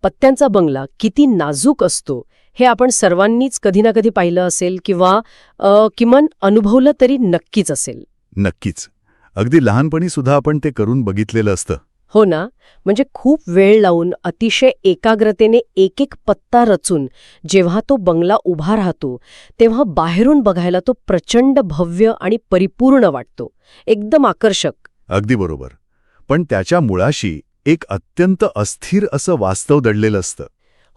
पत्त्यांचा बंगला किती नाजूक असतो हे आपण सर्वांनीच कधी ना कधी पाहिलं असेल किंवा किमान अनुभवलं तरी नक्कीच असेल. नक्कीच. अगदी लहानपणी सुद्धा आपण ते करून बघितलेलं असतं. हो ना. म्हणजे खूप वेळ लावून अतिशय एकाग्रतेने एक एक पत्ता रचून जेव्हा तो बंगला उभा राहतो तेव्हा बाहेरून बघायला तो प्रचंड भव्य आणि परिपूर्ण वाटतो, एकदम आकर्षक. अगदी बरोबर. पण त्याच्या मुळाशी एक अत्यंत अस्थिर असं वास्तव दडलेलं असतं.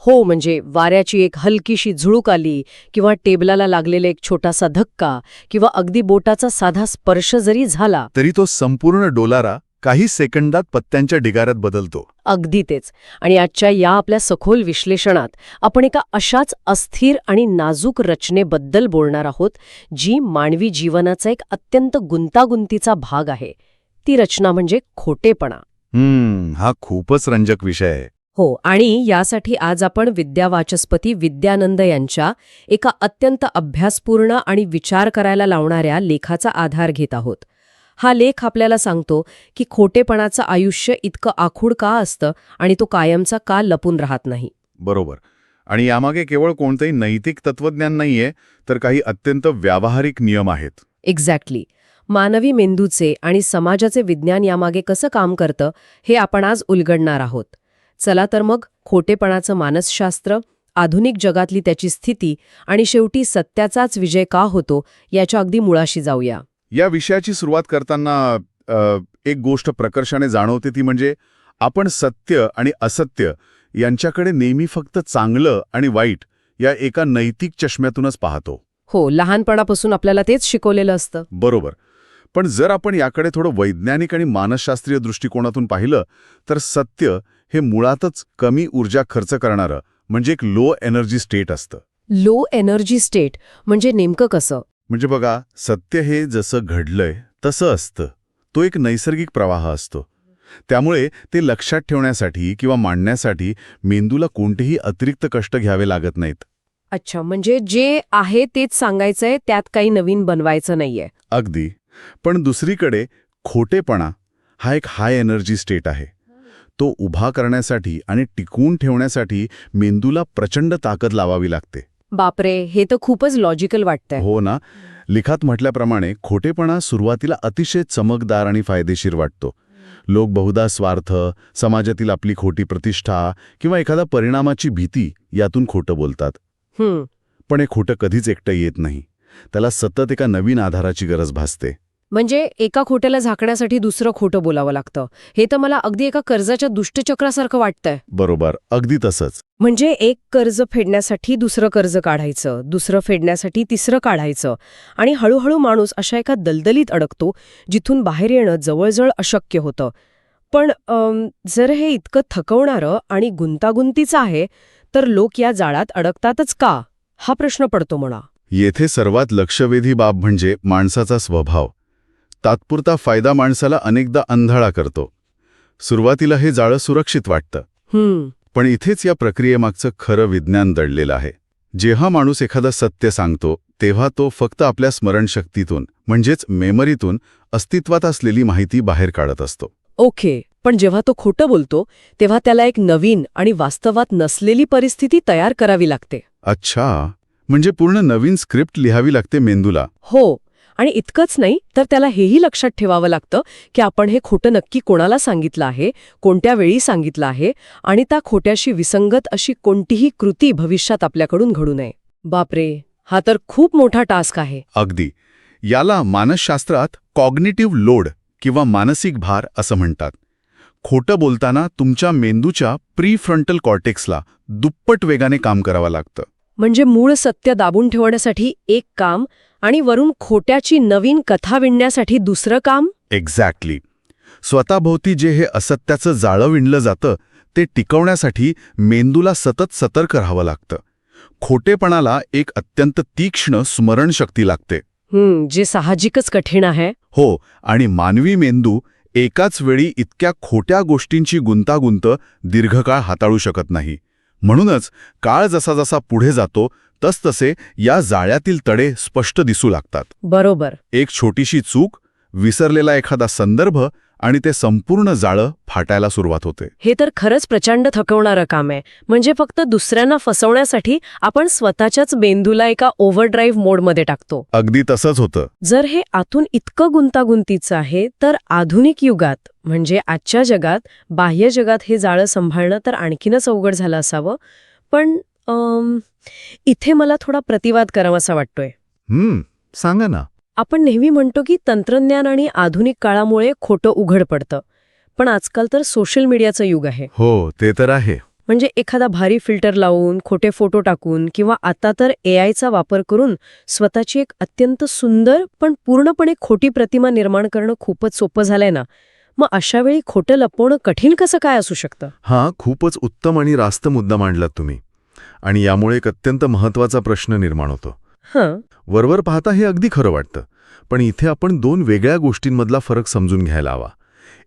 हो, म्हणजे वाऱ्याची एक हलकीशी झुळूक आली किंवा टेबलाला लागलेला एक छोटासा धक्का किंवा अगदी बोटाचा साधा स्पर्श जरी झाला तरी तो संपूर्ण डोलारा काही सेकंदात पत्त्यांच्या ढिगाऱ्यात बदलतो. अगदी तेच. आणि आजच्या या आपल्या सखोल विश्लेषणात आपण एका अशाच अस्थिर आणि नाजूक रचनेबद्दल बोलणार आहोत जी मानवी जीवनाचा एक अत्यंत गुंतागुंतीचा भाग आहे. ती रचना म्हणजे खोटेपणा. हा खूपच रंजक विषय आहे. हो, आणि यासाठी आज आपण विद्यावाचस्पती विद्यानंद यांच्या एका अत्यंत अभ्यासपूर्ण आणि विचार करायला लावणाऱ्या लेखाचा आधार घेत आहोत. हा लेख आपल्याला सांगतो की खोटेपणाचं आयुष्य इतकं आखूड का असतं आणि तो कायमचा का लपून राहत नाही. बरोबर. आणि यामागे केवळ कोणतंही नैतिक तत्वज्ञान नाहीये, तर काही अत्यंत व्यावहारिक नियम आहेत. एक्झॅक्टली. मानवी मेंदूचे आणि समाजाचे विज्ञान यामागे कसं काम करतं हे आपण आज उलगडणार आहोत. चला तर मग खोटेपणाचं मानसशास्त्र, आधुनिक जगातली त्याची स्थिती आणि शेवटी सत्याचाच विजय का होतो याच्या अगदी मुळाशी जाऊया. या विषयाची सुरुवात करताना एक गोष्ट प्रकर्षाने जाणवते, ती म्हणजे आपण सत्य आणि असत्य यांच्याकडे नेहमी फक्त चांगलं आणि वाईट या एका नैतिक चष्म्यातूनच पाहतो. हो, लहानपणापासून आपल्याला तेच शिकवलेलं असतं. बरोबर. पण जर आपण याकडे थोडं वैज्ञानिक आणि मानसशास्त्रीय दृष्टिकोनातून पाहिलं तर सत्य हे मुळातच कमी ऊर्जा खर्च करणारं म्हणजे एक लो एनर्जी स्टेट असतं. लो एनर्जी स्टेट म्हणजे नेमकं कसं? म्हणजे बघा, सत्य हे जसं घडलंय तसं असतं. तो एक नैसर्गिक प्रवाह असतो. त्यामुळे ते लक्षात ठेवण्यासाठी किंवा मांडण्यासाठी मेंदूला कोणतेही अतिरिक्त कष्ट घ्यावे लागत नाहीत. अच्छा, म्हणजे जे आहे तेच सांगायचंय, त्यात काही नवीन बनवायचं नाहीये. अगदी. पण दुसरीकडे खोटेपणा हा एक हाय एनर्जी स्टेट आहे. तो उभा करण्यासाठी आणि टिकवून ठेवण्यासाठी मेंदूला प्रचंड ताकद लावावी लागते. बापरे, हे तर खूपच लॉजिकल वाटतंय. हो ना. लिखात म्हटल्याप्रमाणे खोटेपणा सुरुवातीला अतिशय चमकदार आणि फायदेशीर वाटतो. लोक बहुधा स्वार्थ, समाजातील आपली खोटी प्रतिष्ठा किंवा एखादा परिणामाची भीती यातून खोटं बोलतात. पण हे खोटं कधीच एकटं येत नाही. त्याला सतत एका नवीन आधाराची गरज भासते. म्हणजे एका खोट्याला झाकण्यासाठी दुसरं खोटं बोलावं लागतं. हे तर मला अगदी एका कर्जाच्या दुष्टचक्रासारखं वाटतंय. बरोबर, अगदी तसंच. म्हणजे एक कर्ज फेडण्यासाठी दुसरं कर्ज काढायचं, दुसरं फेडण्यासाठी तिसरं काढायचं, आणि हळूहळू माणूस अशा एका दलदलीत अडकतो जिथून बाहेर येणं जवळजवळ अशक्य होतं. पण जर हे इतकं थकवणारं आणि गुंतागुंतीचं आहे तर लोक या जाळ्यात अडकतातच का, हा प्रश्न पडतो म्हणा. येथे सर्वात लक्षवेधी बाब म्हणजे माणसाचा स्वभाव. तात्पुरता फायदा माणसाला अनेकदा अंधाळा करतो. सुरुवातीला हे जाळं सुरक्षित वाटतं. पण इथेच या प्रक्रियेमागचं खरं विज्ञान दडलेलं आहे. जेव्हा माणूस एखादं सत्य सांगतो तेव्हा तो फक्त आपल्या स्मरणशक्तीतून म्हणजेच मेमरीतून अस्तित्वात असलेली माहिती बाहेर काढत असतो. ओके, पण जेव्हा तो खोटं बोलतो तेव्हा त्याला एक नवीन आणि वास्तवात नसलेली परिस्थिती तयार करावी लागते. अच्छा, म्हणजे पूर्ण नवीन स्क्रिप्ट लिहावी लागते मेंदूला. हो, आणि इतकंच नाही तर त्याला हेही लक्षात ठेवावं लागतं की आपण हे खोटं नक्की कोणाला सांगितलं आहे, कोणत्या वेळी सांगितलं आहे, आणि त्या खोट्याशी विसंगत अशी कोणतीही कृती भविष्यात आपल्याकडून घडू नये. बापरे, हा तर खूप मोठा टास्क आहे. अगदी. याला मानसशास्त्रात कॉग्निटिव्ह लोड किंवा मानसिक भार असं म्हणतात. खोटं बोलताना तुमच्या मेंदूच्या प्रीफ्रंटल कॉर्टेक्सला दुप्पट वेगाने काम करावं लागतं. म्हणजे मूळ सत्य दाबून ठेवण्यासाठी एक काम आणि वरून खोट्याची नवीन कथा विणण्यासाठी दुसरं काम. एक्झॅक्टली. स्वतःभोवती जे हे असत्याचं जाळं विणलं जातं ते टिकवण्यासाठी मेंदूला सतत सतर्क राहावं लागतं. खोटेपणाला एक अत्यंत तीक्ष्ण स्मरणशक्ती लागते. जे साहजिकच कठीण आहे. हो, आणि मानवी मेंदू एकाच वेळी इतक्या खोट्या गोष्टींची गुंतागुंत दीर्घकाळ हाताळू शकत नाही. म्हणूनच काळ जसा जसा पुढे जातो तसतसे या जाळ्यातील तडे स्पष्ट दिसू लागतात. बरोबर. एक छोटीशी चूक, विसरलेला एखादा संदर्भ आणि ते संपूर्ण जाळं फाटायला सुरुवात होते. हे तर खरंच प्रचंड थकवणारं काम आहे. म्हणजे फक्त दुसऱ्यांना फसवण्यासाठी आपण स्वतःच्याच मेंदूला एका ओव्हरड्राईव्ह मोडमध्ये टाकतो. अगदी तसंच होतं. जर हे आतून इतकं गुंतागुंतीचं आहे तर आधुनिक युगात म्हणजे आजच्या जगात बाह्य जगात हे जाळं सांभाळणं तर आणखीनच अवघड झालं असावं. पण इथे मला थोडा प्रतिवाद करावासा वाटतोय. सांगा ना. आपण नेहमी म्हणतो की तंत्रज्ञान आणि आधुनिक काळामुळे खोटं उघड पडतं. पण आजकाल तर सोशल मीडियाचं युग आहे. हो, ते तर आहे. म्हणजे एखादा भारी फिल्टर लावून, खोटे फोटो टाकून किंवा आता तर AIचा वापर करून स्वतःची एक अत्यंत सुंदर पण पूर्णपणे खोटी प्रतिमा निर्माण करणं खूपच सोपं झालंय ना. मग अशा वेळी खोटं लपवणं कठीण कसं काय असू शकतं? खूपच उत्तम आणि रास्त मुद्दा मांडलात तुम्ही. आणि यामुळे एक अत्यंत महत्वाचा प्रश्न निर्माण होतो. वरवर पाहता हे अगदी खरं वाटतं. पण इथे आपण दोन वेगळ्या गोष्टींमधला फरक समजून घ्यायला हवा.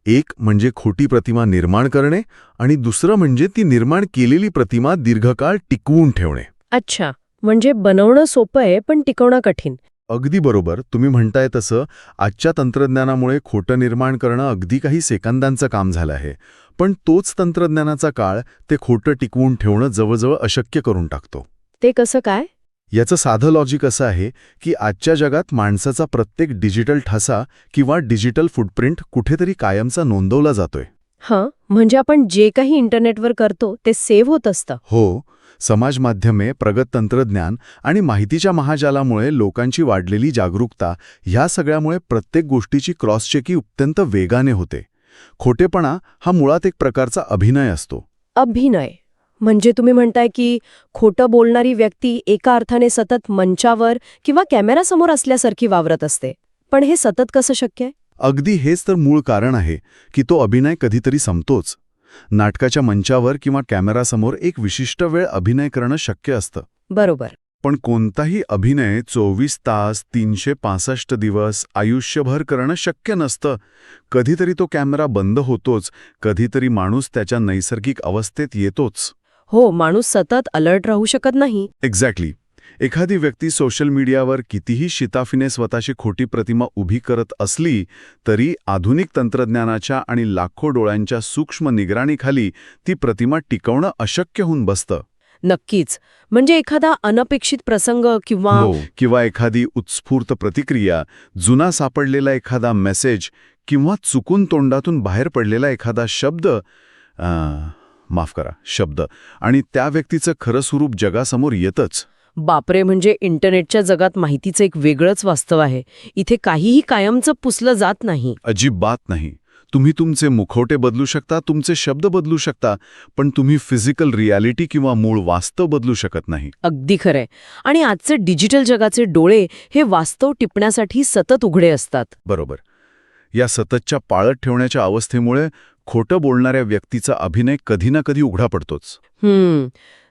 एक म्हणजे खोटी प्रतिमा निर्माण करणे आणि दुसरं म्हणजे ती निर्माण केलेली प्रतिमा दीर्घकाळ टिकवून ठेवणे. अच्छा, म्हणजे बनवणं सोपं आहे पण टिकवणं कठीण. अगदी बरोबर. तुम्ही म्हणताय तसं आजच्या तंत्रज्ञानामुळे खोटं निर्माण करणं अगदी काही सेकंदांचं काम झालं आहे. पण तोच तंत्रज्ञानाचा काळ ते खोटं टिकवून ठेवणं जवळजवळ अशक्य करून टाकतो. ते कसं काय? याचं साधं लॉजिक असं आहे की आजच्या जगात माणसाचा प्रत्येक डिजिटल ठसा किंवा डिजिटल फुटप्रिंट कुठेतरी कायमचा नोंदवला जातोय. म्हणजे आपण जे काही इंटरनेटवर करतो ते सेव्ह होत असतं. हो. समाज माध्यमे, प्रगत तंत्रज्ञान आणि माहितीच्या महाजालामुळे लोकांची वाढलेली जागरूकता ह्या सगळ्यामुळे प्रत्येक गोष्टीची क्रॉस चेकी अत्यंत वेगाने होते. खोटेपणा हा मुळात एक प्रकारचा अभिनय असतो. अभिनय म्हणजे तुम्ही म्हणताय की खोटं बोलणारी व्यक्ती एका अर्थाने सतत मंचावर किंवा कॅमेरासमोर असल्यासारखी वावरत असते. पण हे सतत कसं शक्य आहे? अगदी हेच तर मूळ कारण आहे की तो अभिनय कधीतरी संपतोच. नाटकाच्या मंचावर किंवा कॅमेरासमोर एक विशिष्ट वेळ अभिनय करणं शक्य असतं. बरोबर. पण कोणताही अभिनय 24 तास, 365 दिवस, आयुष्यभर करणं शक्य नसतं. कधीतरी तो कॅमेरा बंद होतोच, कधीतरी माणूस त्याच्या नैसर्गिक अवस्थेत येतोच. हो, माणूस सतत अलर्ट राहू शकत नाही. एक्झॅक्टली. एखादी व्यक्ती सोशल मीडियावर कितीही शिताफीने स्वतःची खोटी प्रतिमा उभी करत असली तरी आधुनिक तंत्रज्ञानाच्या आणि लाखो डोळ्यांच्या सूक्ष्म निगराणीखाली ती प्रतिमा टिकवणं अशक्य होऊन बसतं. नक्कीच. म्हणजे एखादा अनपेक्षित प्रसंग किंवा एखादी उत्स्फूर्त प्रतिक्रिया, जुना सापडलेला एखादा मेसेज किंवा चुकून तोंडातून बाहेर पडलेला एखादा शब्द आणि त्या व्यक्तीचं खरं स्वरूप जगासमोर येतच. बापरे, म्हणजे इंटरनेटच्या जगात माहितीचं एक वेगळंच वास्तव आहे. इथे काहीही कायमचं पुसलं जात नाही. अजिबात नाही. तुम्ही तुमचे मुखवटे बदलू शकता, तुमचे शब्द बदलू शकता, पण तुम्ही फिजिकल रियालिटी किंवा मूळ वास्तव बदलू शकत नाही. अगदी खरंय. आणि आजचे डिजिटल जगाचे डोळे हे वास्तव टिपण्यासाठी सतत उघडे असतात. बरोबर. या सततच्या पाळत ठेवण्याच्या अवस्थेमुळे खोटं बोलणाऱ्या व्यक्तीचा अभिनय कधी ना कधी उघडा पडतोच.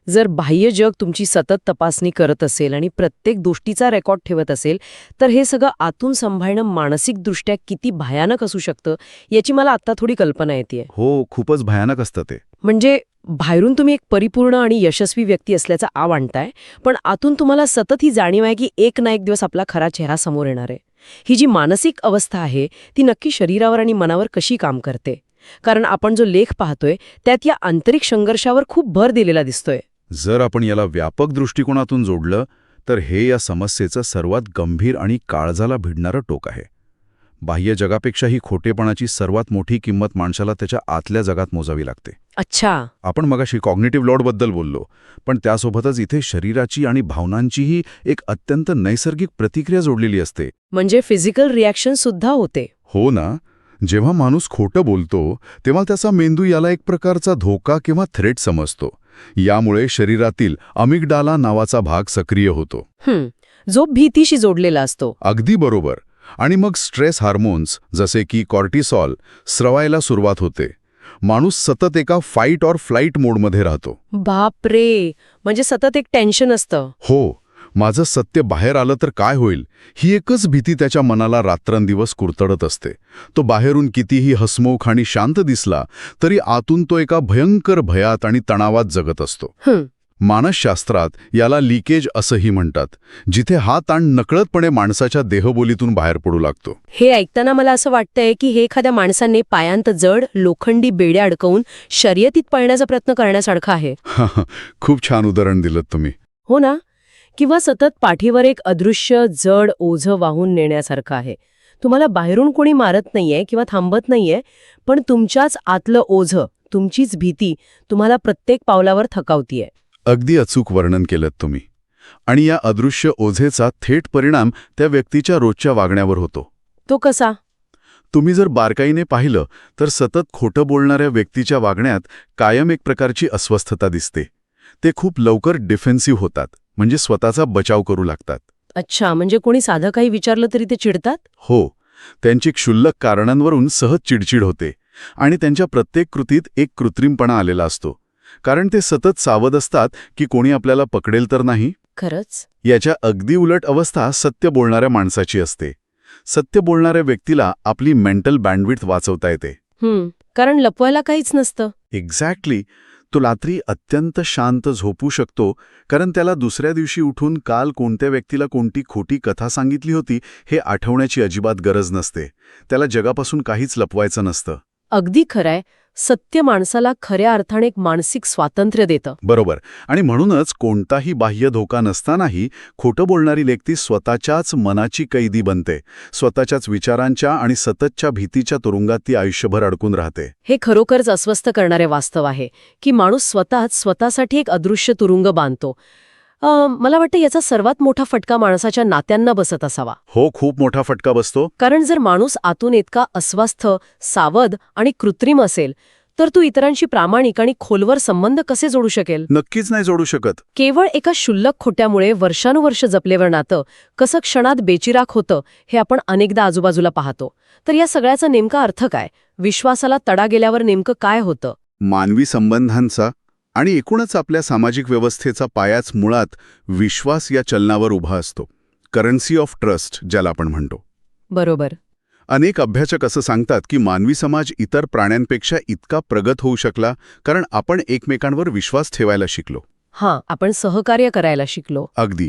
जर बाह्य जग तुमची सतत तपासणी करत असेल आणि प्रत्येक गोष्टीचा रेकॉर्ड ठेवत असेल तर हे सगळं आतून सांभाळणं मानसिकदृष्ट्या किती भयानक असू शकतं याची मला आता थोडी कल्पना येतेय. हो, खूपच भयानक असतं ते. म्हणजे बाहेरून तुम्ही एक परिपूर्ण आणि यशस्वी व्यक्ती असल्याचा आव आणताय, पण आतून तुम्हाला सतत ही जाणीव आहे की एक ना एक दिवस आपला खरा चेहरा समोर येणार आहे. ही जी मानसिक अवस्था आहे ती नक्की शरीरावर आणि मनावर कशी काम करते? कारण आपण जो लेख पाहतोय त्यात या आंतरिक संघर्षावर खूप भर दिलेला दिसतोय. जर आपण याला व्यापक दृष्टिकोनातून जोडलं तर हे या समस्येचं सर्वात गंभीर आणि काळजाला भिडणारं टोक आहे. बाह्य जगापेक्षाही खोटेपणाची सर्वात मोठी किंमत माणसाला त्याच्या आतल्या जगात मोजावी लागते. अच्छा. आपण मगाशी कॉग्निटिव्ह लोडबद्दल बोललो, पण त्यासोबतच इथे शरीराची आणि भावनांचीही एक अत्यंत नैसर्गिक प्रतिक्रिया जोडलेली असते. म्हणजे फिजिकल रिॲक्शन सुद्धा होते. हो ना. जेव्हा माणूस खोटं बोलतो तेव्हा त्याचा मेंदू याला एक प्रकारचा धोका किंवा थ्रेट समजतो. यामुळे शरीरातील अमिगडाला नावाचा भाग सक्रिय होतो, जो भीतीशी जोडलेला असतो. अगदी बरोबर. आणि मग स्ट्रेस हार्मोन्स जसे की कॉर्टिसॉल स्रवायला सुरुवात होते. माणूस सतत एका फाईट ऑर फ्लाईट मोडमध्ये राहतो. बापरे, म्हणजे सतत एक टेन्शन असतं. हो. माझं सत्य बाहेर आलं तर काय होईल ही एकच भीती त्याच्या मनाला रात्रंदिवस कुरतडत असते. तो बाहेरून कितीही हसमुख आणि शांत दिसला तरी आतून तो एका भयंकर भयात आणि तणावात जगत असतो. मानसशास्त्रात याला लिकेज असंही म्हणतात, जिथे हा ताण नकळतपणे माणसाच्या देहबोलीतून बाहेर पडू लागतो. हे ऐकताना मला असं वाटतंय की हे एखाद्या माणसाने पायांत जड लोखंडी बेड्या अडकवून शर्यतीत पळण्याचा प्रयत्न करण्यासारखं आहे. खूप छान उदाहरण दिलं तुम्ही. हो ना? किंवा सतत पाठीवर एक अदृश्य जड ओझं वाहून नेण्यासारखं आहे. तुम्हाला बाहेरून कोणी मारत नाहीये किंवा थांबत नाहीये, पण तुमच्याच आतलं ओझं, तुमचीच भीती तुम्हाला प्रत्येक पावलावर थकावतीये. अगदी अचूक वर्णन केलं तुम्ही. आणि या अदृश्य ओझेचा थेट परिणाम त्या व्यक्तीच्या रोजच्या वागण्यावर होतो. तो कसा? तुम्ही जर बारकाईने पाहिलं तर सतत खोटं बोलणाऱ्या व्यक्तीच्या वागण्यात कायम एक प्रकारची अस्वस्थता दिसते. ते खूप लवकर डिफेन्सिव्ह होतात, म्हणजे स्वतःचा बचाव करू लागतात. अच्छा, म्हणजे कोणी साधं काही विचारलं तरी ते चिडतात? हो, त्यांची क्षुल्लक कारणांवरून सहज चिडचिड होते आणि त्यांच्या प्रत्येक कृतीत एक कृत्रिमपणा आलेला असतो. कारण ते सतत सावध असतात की कोणी आपल्याला पकडेल तर नाही. खरंच? याच्या अगदी उलट अवस्था सत्य बोलणाऱ्या माणसाची असते. सत्य बोलणाऱ्या व्यक्तीला आपली मेंटल बँडविड्थ वाचवता येते. कारण लपवायला काहीच नसतं. एक्झॅक्टली. तो रात्री अत्यंत शांत झोपू शकतो, कारण त्याला दुसऱ्या दिवशी उठून काल कोणत्या व्यक्तीला कोणती खोटी कथा सांगितली होती हे आठवण्याची अजिबात गरज नसते. त्याला जगापासून काहीच लपवायचं नसतं. अगदी खरंय. सत्य माणसाला खऱ्या अर्थाने एक मानसिक स्वातंत्र्य देतं. बरोबर. आणि म्हणूनच कोणताही बाह्य धोका नसतानाही खोटं बोलणारी व्यक्ती स्वतःच्याच मनाची कैदी बनते. स्वतःच्याच विचारांच्या आणि सततच्या भीतीच्या तुरुंगात ती आयुष्यभर अडकून राहते. हे खरोखरच अस्वस्थ करणारे वास्तव आहे की माणूस स्वतःसाठी एक अदृश्य तुरुंग बांधतो. मला वाटतं याचा सर्वात मोठा फटका माणसाच्या नात्यांना बसत असावा. हो, खूप मोठा फटका बसतो. कारण जर माणूस आतून इतका अस्वस्थ, सावध आणि कृत्रिम असेल, तर तो इतरांशी प्रामाणिक आणि खोलवर संबंध कसे जोडू शकेल? नक्कीच नाही जोडू शकत. केवळ एका क्षुल्लक खोट्यामुळे वर्षानुवर्ष जपलेलं नातं कसं क्षणात बेचिराख होतं हे आपण अनेकदा आजूबाजूला पाहतो. तर या सगळ्याचा नेमका अर्थ काय? विश्वासाला तडा गेल्यावर नेमकं काय होतं? मानवी संबंधांचा आणि एकूणच आपल्या सामाजिक व्यवस्थेचा पायाच मुळात विश्वास या चलनावर उभा असतो. करन्सी ऑफ ट्रस्ट ज्याला आपण म्हणतो. बरोबर. अनेक अभ्यासक असं सांगतात की मानवी समाज इतर प्राण्यांपेक्षा इतका प्रगत होऊ शकला कारण आपण एकमेकांवर विश्वास ठेवायला शिकलो. आपण सहकार्य करायला शिकलो. अगदी.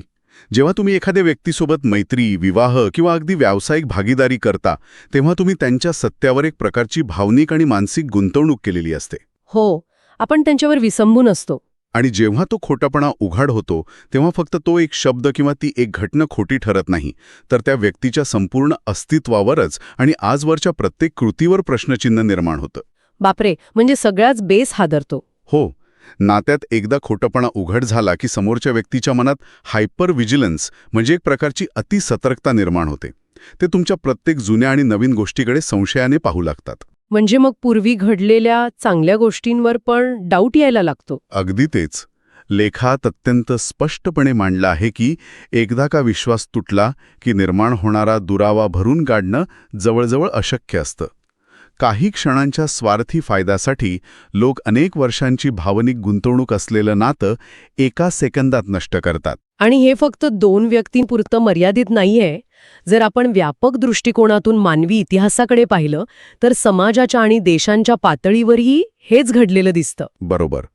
जेव्हा तुम्ही एखाद्या व्यक्तीसोबत मैत्री, विवाह किंवा अगदी व्यावसायिक भागीदारी करता, तेव्हा तुम्ही त्यांच्या सत्यावर एक प्रकारची भावनिक आणि मानसिक गुंतवणूक केलेली असते. हो, आपण त्यांच्यावर विसंबून असतो. आणि जेव्हा तो खोटापणा उघाड होतो तेव्हा फक्त तो एक शब्द किंवा ती एक घटना खोटी ठरत नाही, तर त्या व्यक्तीच्या संपूर्ण अस्तित्वावरच आणि आजवरच्या प्रत्येक कृतीवर प्रश्नचिन्ह निर्माण होतं. बापरे, म्हणजे सगळ्याच बेस हादरतो. हो. नात्यात एकदा खोटपणा उघड झाला की समोरच्या व्यक्तीच्या मनात हायपर विजिलन्स म्हणजे एक प्रकारची अतिसतर्कता निर्माण होते. ते तुमच्या प्रत्येक जुन्या आणि नवीन गोष्टीकडे संशयाने पाहू लागतात. म्हणजे मग पूर्वी घडलेल्या चांगल्या गोष्टींवर पण डाऊट यायला लागतो. अगदी तेच. लेखात अत्यंत स्पष्टपणे मांडलं आहे की एकदा का विश्वास तुटला की निर्माण होणारा दुरावा भरून काढणं जवळजवळ अशक्य असतं. काही क्षणांच्या स्वार्थी फायद्यासाठी लोक अनेक वर्षांची भावनिक गुंतवणूक असलेलं नातं एका सेकंदात नष्ट करतात. आणि हे फक्त 2 व्यक्तींपुरतं मर्यादित नाहीये. जर आपण व्यापक दृष्टिकोनातून मानवी इतिहासाकडे पाहिलं तर समाजाच्या आणि देशांच्या पातळीवरही हेच घडलेलं दिसतं. बरोबर.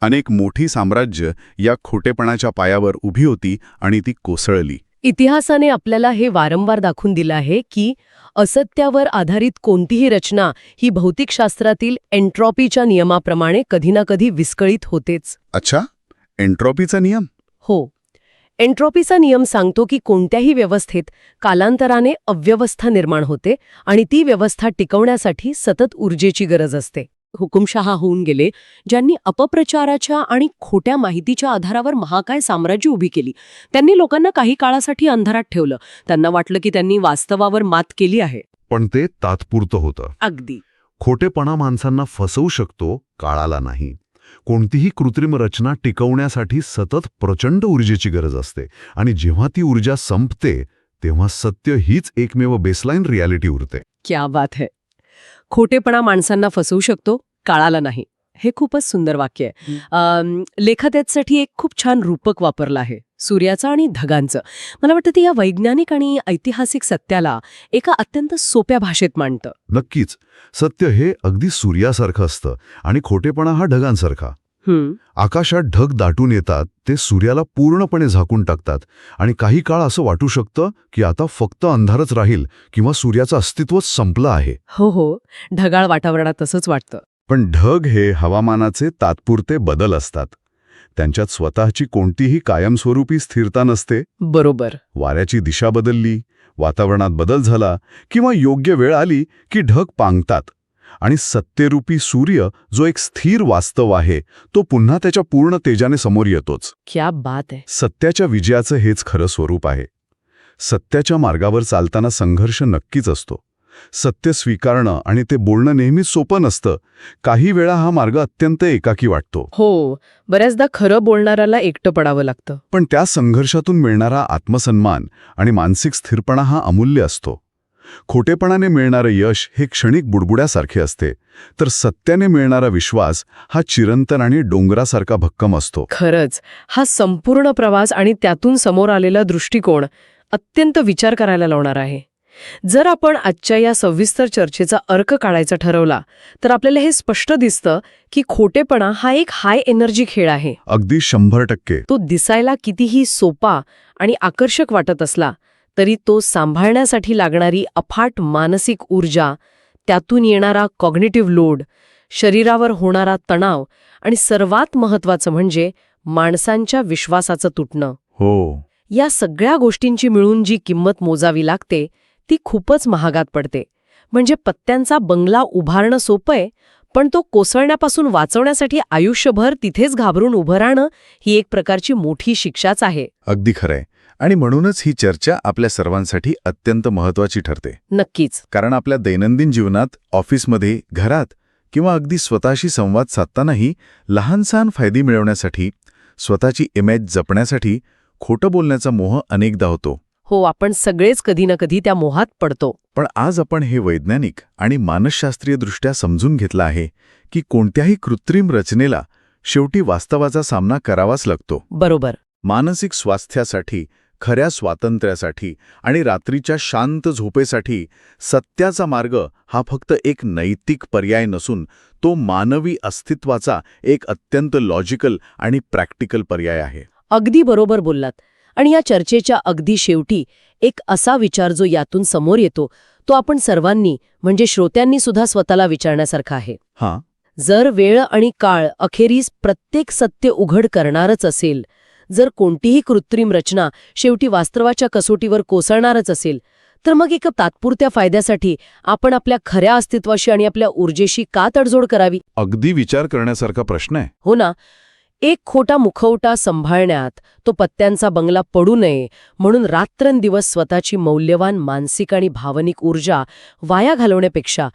अनेक मोठी साम्राज्य या खोटेपणाच्या पायावर उभी होती आणि ती कोसळली. इतिहासाने आपल्याला हे वारंवार दाखवून दिलं आहे की असत्यावर आधारित कोणतीही रचना ही भौतिकशास्त्रातील एन्ट्रॉपीच्या नियमाप्रमाणे कधी ना कधी विस्कळीत होतेच. अच्छा, एन्ट्रॉपीचा नियम? हो. एन्ट्रॉपीचा नियम सांगतो की कोणत्याही व्यवस्थेत कालांतराने अव्यवस्था निर्माण होते आणि ती व्यवस्था टिकवण्यासाठी सतत ऊर्जेची गरज असते. हुकुमशहा होऊन गेले ज्यांनी अपप्रचाराच्या आणि खोट्या माहितीच्या आधारावर महाकाय साम्राज्य उभी केली. त्यांनी लोकांना काही काळासाठी अंधारात ठेवलं. त्यांना वाटलं की त्यांनी वास्तवावर मात केली आहे. पण ते तात्पुरतं होतं. अगदी. खोटेपणा माणसांना फसवू शकतो, काळाला नाही. कोणतीही कृत्रिम रचना टिकवण्यासाठी सतत प्रचंड ऊर्जेची गरज असते आणि जेव्हा ती ऊर्जा संपते तेव्हा सत्य हीच एकमेव बेसलाईन रियालिटी उरते. क्या बात है. खोटेपणा माणसांना फसवू शकतो, काळाला नाही. हे खूपच सुंदर वाक्य आहे. लेखात यासाठी एक खूप छान रूपक वापरलं आहे, सूर्याचं आणि ढगांचं. मला वाटतं ते या वैज्ञानिक आणि ऐतिहासिक सत्याला एका अत्यंत सोप्या भाषेत मांडतं. नक्कीच. सत्य हे अगदी सूर्यासारखं असतं आणि खोटेपणा हा ढगांसारखा. आकाशात ढग दाटून येतात, ते सूर्याला पूर्णपणे झाकून टाकतात आणि काही काळ असं वाटू शकतं की आता फक्त अंधारच राहील किंवा सूर्याचं अस्तित्वच संपलं आहे. हो, ढगाळ वातावरणात तसंच वाटतं. पण ढग हे हवामानाचे तात्पुरते बदल असतात. त्यांच्यात स्वतःची कोणतीही कायमस्वरूपी स्थिरता नसते. बरोबर. वाऱ्याची दिशा बदलली, वातावरणात बदल झाला किंवा योग्य वेळ आली की ढग पांगतात आणि सत्यरूपी सूर्य, जो एक स्थिर वास्तव आहे, तो पुन्हा त्याच्या पूर्ण तेजाने समोर येतोच. क्या बात आहे. सत्याच्या विजयाचं हेच खरं स्वरूप आहे. सत्याच्या मार्गावर चालताना संघर्ष नक्कीच असतो. सत्य स्वीकारणं आणि ते बोलणं नेहमीच सोपं नसतं. काही वेळा हा मार्ग अत्यंत एकाकी वाटतो. हो, बऱ्याचदा खरं बोलणाऱ्याला एकटं पडावं लागतं. पण त्या संघर्षातून मिळणारा आत्मसन्मान आणि मानसिक स्थिरपणा हा अमूल्य असतो. खोटेपणाने मिळणारं यश हे क्षणिक बुडबुड्यासारखे असते, तर सत्याने मिळणारा विश्वास हा चिरंतन आणि डोंगरासारखा भक्कम असतो. खरंच, हा संपूर्ण प्रवास आणि त्यातून समोर आलेला दृष्टिकोन अत्यंत विचार करायला लावणार आहे. जर आपण आजच्या या सविस्तर चर्चेचा अर्क काढायचा ठरवला तर आपल्याला हे स्पष्ट दिसतं की खोटेपणा हा एक हाय एनर्जी खेळ आहे. अगदी 100%. तो दिसायला कितीही सोपा आणि आकर्षक वाटत असला तरी तो सांभाळण्यासाठी लागणारी अफाट मानसिक ऊर्जा, त्यातून येणारा कॉग्निटिव्ह लोड, शरीरावर होणारा तणाव आणि सर्वात महत्त्वाचं म्हणजे माणसांच्या विश्वासाचं तुटणं, हो, या सगळ्या गोष्टींची मिळून जी किंमत मोजावी लागते ती खूपच महागात पडते. म्हणजे पत्त्यांचा बंगला उभारणं सोपंय, पण तो कोसळण्यापासून वाचवण्यासाठी आयुष्यभर तिथेच घाबरून उभं राहणं ही एक प्रकारची मोठी शिक्षाच आहे. अगदी खरंय. आणि म्हणूनच ही चर्चा आपल्या सर्वांसाठी अत्यंत महत्वाची ठरते. नक्कीच. कारण आपल्या दैनंदिन जीवनात, ऑफिसमध्ये, घरात किंवा अगदी स्वतःशी संवाद साधतानाही लहानसहान फायदे मिळवण्यासाठी, स्वतःची इमेज जपण्यासाठी खोटं बोलण्याचा मोह अनेकदा होतो. हो, आपण सगळेच कधी ना कधी त्या मोहात पडतो. पण आज आपण हे वैज्ञानिक आणि मानसशास्त्रीयदृष्ट्या समजून घेतलं आहे की कोणत्याही कृत्रिम रचनेला शेवटी वास्तवाचा सामना करावाच लागतो. बरोबर. मानसिक स्वास्थ्यासाठी, खऱ्या स्वातंत्र्यासाठी आणि रात्रीच्या शांत झोपेसाठी सत्याचा मार्ग हा फक्त एक नैतिक पर्याय नसून तो मानवी अस्तित्वाचा एक अत्यंत लॉजिकल आणि प्रॅक्टिकल पर्याय आहे. अगदी बरोबर बोललात. आणि या चर्चेच्या अगदी शेवटी एक असा विचार जो यातून समोर येतो तो आपण सर्वांनी म्हणजे श्रोत्यांनी सुद्धा स्वतःला विचारण्यासारखा आहे. हां, जर वेळ आणि काळ अखेरीस प्रत्येक सत्य उघड करणारच असेल, जर कोणतीही कृत्रिम रचना शेवटी वास्तवाच्या कसोटीवर कोसळणारच असेल, तर मग एका तात्पुरत्या फायद्यासाठी आपण आपल्या खऱ्या अस्तित्वाशी आणि आपल्या ऊर्जेशी का तडजोड करावी? अगदी विचार करण्यासारखा प्रश्न आहे. हो ना. एक खोटा मुखवटा सांभाळण्यात, तो पत्त्यांचा बंगला पडू नये म्हणून रात्रंदिवस स्वतःची मौल्यवान मानसिक आणि भावनिक ऊर्जा वाया घालवण्यापेक्षा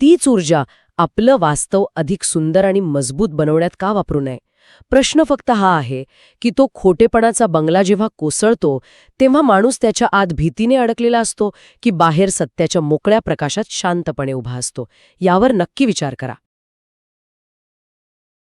तीच ऊर्जा आपलं वास्तव अधिक सुंदर आणि मजबूत बनवण्यात का वापरू नये? प्रश्न फक्त हा आहे की तो खोटेपणाचा बंगला जेव्हा कोसळतो तेव्हा माणूस त्याच्या आत भीतीने अडकलेला असतो की बाहेर सत्याच्या मोकळ्या प्रकाशात शांतपणे उभा असतो? यावर नक्की विचार करा.